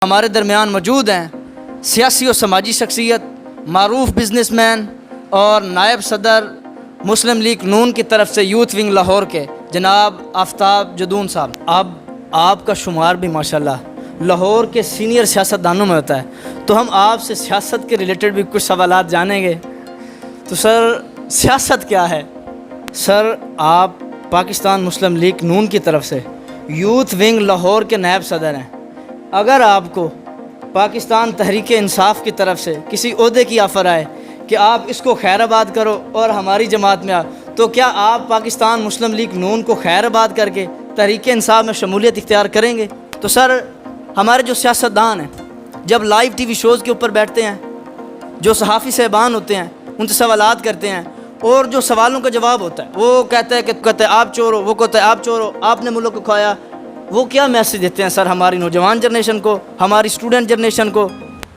ہمارے درمیان موجود ہیں سیاسی و سماجی شخصیت، معروف بزنس مین اور نائب صدر مسلم لیگ نون کی طرف سے یوتھ ونگ لاہور کے جناب آفتاب جدون صاحب۔ اب آپ کا شمار بھی ماشاءاللہ لاہور کے سینئر سیاستدانوں میں ہوتا ہے، تو ہم آپ سے سیاست کے ریلیٹڈ بھی کچھ سوالات جانیں گے۔ تو سر، سیاست کیا ہے؟ سر، آپ پاکستان مسلم لیگ نون کی طرف سے یوتھ ونگ لاہور کے نائب صدر ہیں۔ اگر آپ کو پاکستان تحریک انصاف کی طرف سے کسی عہدے کی آفر آئے کہ آپ اس کو خیر آباد کرو اور ہماری جماعت میں تو کیا آپ پاکستان مسلم لیگ نون کو خیر آباد کر کے تحریک انصاف میں شمولیت اختیار کریں گے؟ تو سر، ہمارے جو سیاستدان ہیں جب لائیو ٹی وی شوز کے اوپر بیٹھتے ہیں، جو صحافی صاحبان ہوتے ہیں ان سے سوالات کرتے ہیں اور جو سوالوں کا جواب ہوتا ہے وہ کہتے ہیں آپ چور ہو، وہ کہتے ہیں آپ چور ہو، آپ نے ملک کو کھایا، وہ کیا میسج دیتے ہیں سر ہماری نوجوان جنریشن کو، ہماری اسٹوڈنٹ جنریشن کو؟